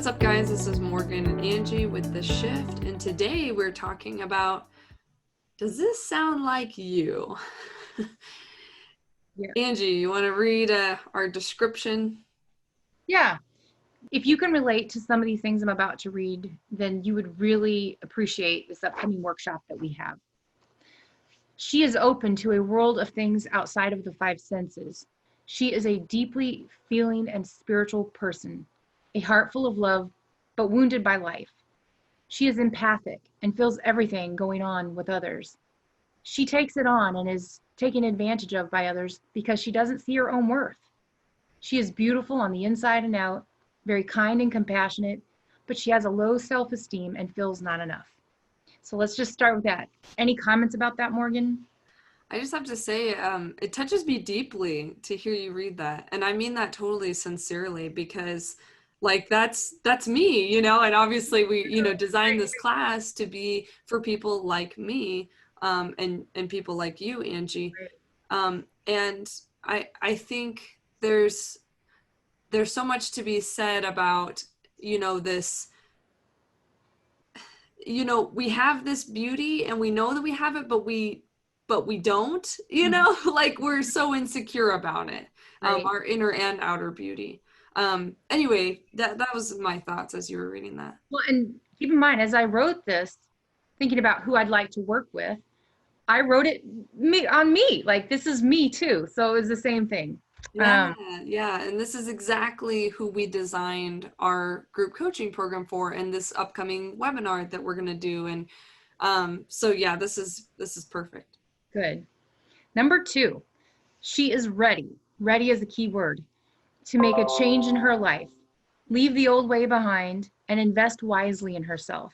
what's up, guys? This is Morgan and Angie with The Shift, and today we're talking about, does this sound like you? Yeah. Angie, you want to read our description? Yeah. If you can relate to some of these things I'm about to read, then you would really appreciate this upcoming workshop that we have. She is open to a world of things outside of the five senses. She is a deeply feeling and spiritual person, a heart full of love, but wounded by life. She is empathic and feels everything going on with others. She takes it on and is taken advantage of by others because she doesn't see her own worth. She is beautiful on the inside and out, very kind and compassionate, but she has a low self-esteem and feels not enough. So let's just start with that. Any comments about that, Morgan? I just have to say, it touches me deeply to hear you read that, and I mean that totally sincerely because, like, that's me, and obviously we, designed this class to be for people like me, and people like you, Angie. And I think there's so much to be said about, this, we have this beauty and we know that we have it, but we don't, like we're so insecure about it, Right. our inner and outer beauty. Anyway, that was my thoughts as you were reading that. Well, and keep in mind, as I wrote this, thinking about who I'd like to work with, I wrote it on me. Like, this is me too. So it was the same thing. Yeah, yeah. And this is exactly who we designed our group coaching program for and this upcoming webinar that we're going to do. And so yeah, this is perfect. Good. Number two, she is ready. Ready is a key word to make a change in her life, leave the old way behind, and invest wisely in herself.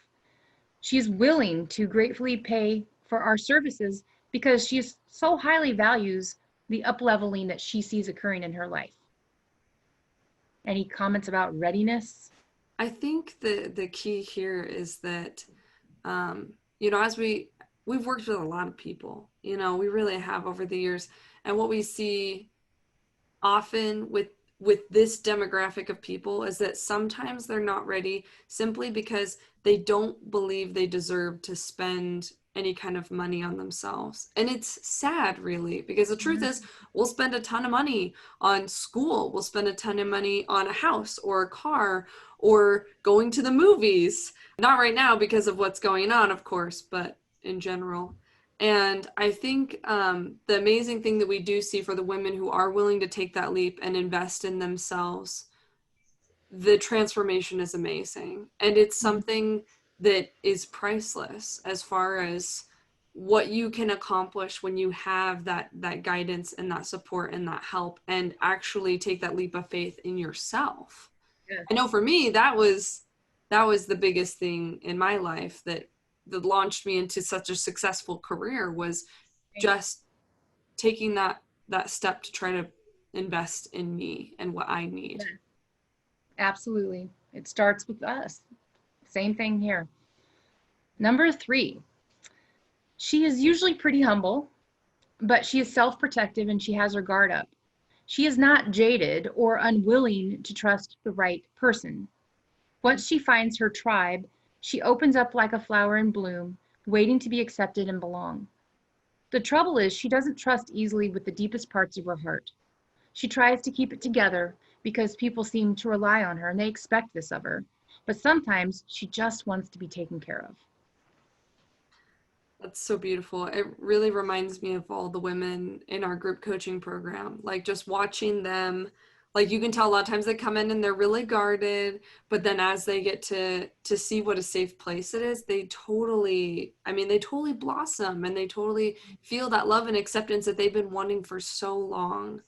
She is willing to gratefully pay for our services because she so highly values the upleveling that she sees occurring in her life. Any comments about readiness? I think the key here is that, as we've worked with a lot of people, we really have over the years, and what we see often with this demographic of people is that sometimes they're not ready simply because they don't believe they deserve to spend any kind of money on themselves. And it's sad, really, because the truth is, we'll spend a ton of money on school, we'll spend a ton of money on a house or a car or going to the movies. Not right now because of what's going on, of course, but in general. And I think the amazing thing that we do see for the women who are willing to take that leap and invest in themselves, the transformation is amazing. And it's something that is priceless as far as what you can accomplish when you have that guidance and that support and that help and actually take that leap of faith in yourself. Yes. I know for me that was the biggest thing in my life that launched me into such a successful career was just taking that step to try to invest in me and what I need. Yeah, absolutely. It starts with us. Same thing here. Number three, she is usually pretty humble, but she is self-protective and she has her guard up. She is not jaded or unwilling to trust the right person. Once she finds her tribe, she opens up like a flower in bloom, waiting to be accepted and belong. The trouble is, she doesn't trust easily with the deepest parts of her heart. She tries to keep it together because people seem to rely on her and they expect this of her. But sometimes she just wants to be taken care of. That's so beautiful. It really reminds me of all the women in our group coaching program. Like just watching them, like you can tell a lot of times they come in and they're really guarded, but then as they get to see what a safe place it is, they totally blossom and they totally feel that love and acceptance that they've been wanting for so long.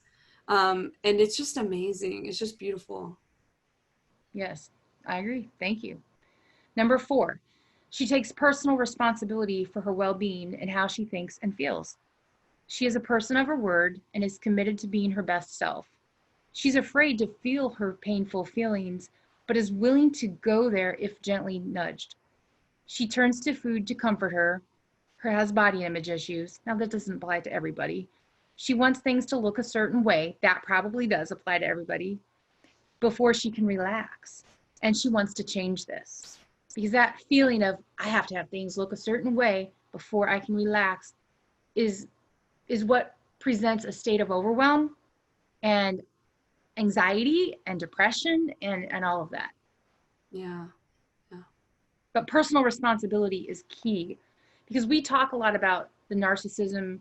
And it's just amazing. It's just beautiful. Yes, I agree. Thank you. Number four, she takes personal responsibility for her well being and how she thinks and feels. She is a person of her word and is committed to being her best self. She's afraid to feel her painful feelings, but is willing to go there if gently nudged. She turns to food to comfort her. Her has body image issues. Now, that doesn't apply to everybody. She wants things to look a certain way. That probably does apply to everybody before she can relax. and she wants to change this. Because that feeling of I have to have things look a certain way before I can relax is what presents a state of overwhelm and anxiety and depression and all of that. Yeah. Yeah. But personal responsibility is key because we talk a lot about the narcissism,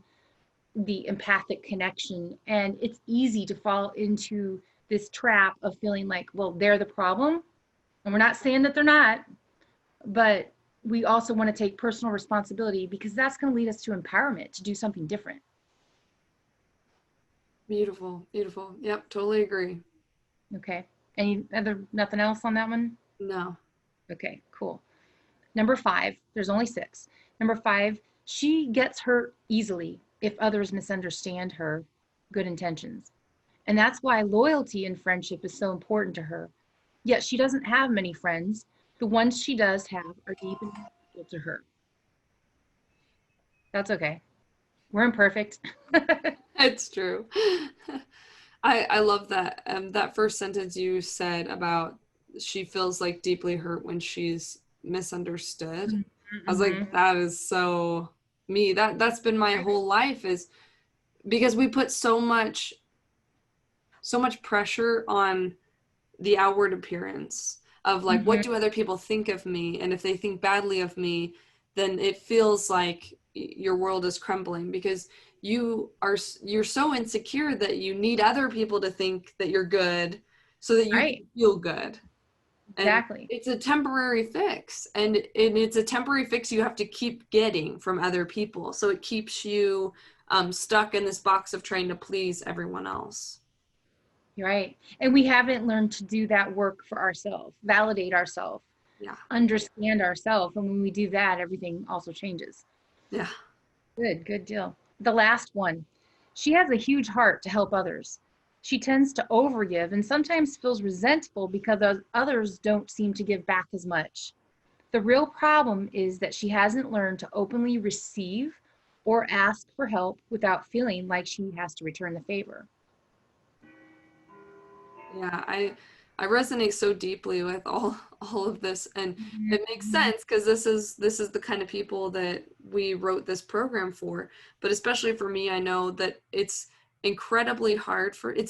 the empathic connection, and it's easy to fall into this trap of feeling like, well, they're the problem. And we're not saying that they're not, but we also want to take personal responsibility because that's going to lead us to empowerment to do something different. Beautiful. Beautiful. Yep. Totally agree. Okay. Nothing else on that one? No. Okay, cool. Number 5, there's only 6. Number 5, she gets hurt easily if others misunderstand her good intentions. And that's why loyalty in friendship is so important to her. Yet she doesn't have many friends. The ones she does have are deep and meaningful to her. That's okay. We're imperfect. It's true. I love that. That first sentence you said about she feels like deeply hurt when she's misunderstood. I was Mm-hmm. like, that is so me. That's been my whole life, is because we put so much pressure on the outward appearance of like, Mm-hmm. what do other people think of me? And if they think badly of me, then it feels like your world is crumbling because you're so insecure that you need other people to think that you're good so that you Right. can feel good. And Exactly. it's a temporary fix, and it's a temporary fix you have to keep getting from other people, so it keeps you stuck in this box of trying to please everyone else. You're right. And we haven't learned to do that work for ourselves, validate ourselves, Yeah. understand ourselves. And when we do that, everything also changes. Yeah. Good deal. The last one. She has a huge heart to help others. She tends to overgive and sometimes feels resentful because others don't seem to give back as much. The real problem is that she hasn't learned to openly receive or ask for help without feeling like she has to return the favor. Yeah, I resonate so deeply with all of this, and it makes Mhm. sense because this is the kind of people that we wrote this program for. But especially for me, I know that it's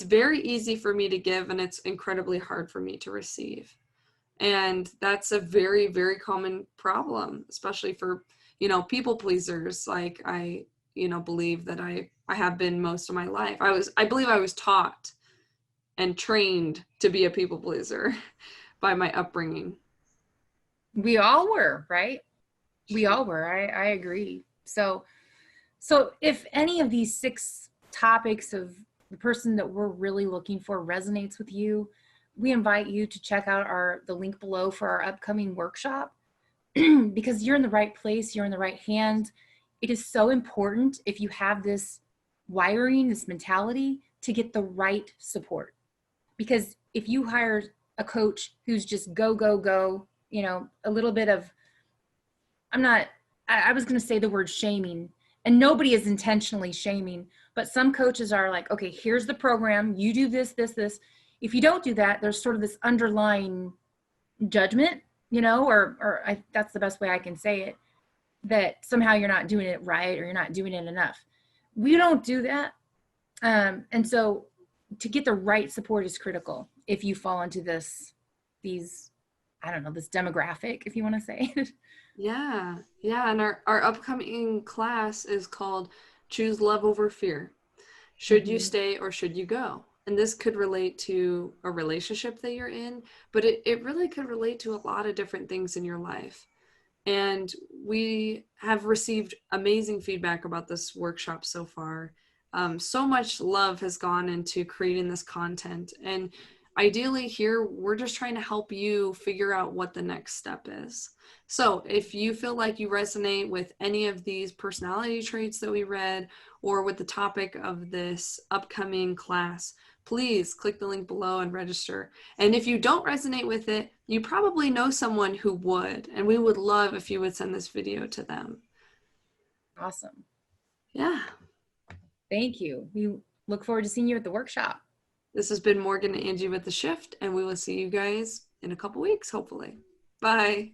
very easy for me to give, and it's incredibly hard for me to receive. And that's a very, very common problem, especially for, people pleasers. Like I believe that I have been most of my life. I believe I was taught and trained to be a people pleaser by my upbringing. We all were, right? We all were. I agree. So if any of these 6 topics of the person that we're really looking for resonates with you, we invite you to check out the link below for our upcoming workshop because you're in the right place, you're in the right hand. It is so important if you have this wiring, this mentality to get the right support. Because if you hire a coach who's just go, go, go, a little bit of, I'm not, I was going to say the word shaming, and nobody is intentionally shaming, but some coaches are like, okay, here's the program, you do this, this, this. If you don't do that, there's sort of this underlying judgment, that's the best way I can say it, that somehow you're not doing it right or you're not doing it enough. We don't do that. And so to get the right support is critical if you fall into these, I don't know, this demographic, if you want to say. Yeah. Yeah. And our upcoming class is called Choose Love Over Fear. Should you Mhm. stay or should you go? And this could relate to a relationship that you're in, but it really could relate to a lot of different things in your life. And we have received amazing feedback about this workshop so far. So much love has gone into creating this content. And ideally, here, we're just trying to help you figure out what the next step is. So, if you feel like you resonate with any of these personality traits that we read, or with the topic of this upcoming class, please click the link below and register. And if you don't resonate with it, you probably know someone who would, and we would love if you would send this video to them. Awesome. Yeah. Thank you. We look forward to seeing you at the workshop. This has been Morgan and Angie with The Shift, and we will see you guys in a couple weeks, hopefully. Bye.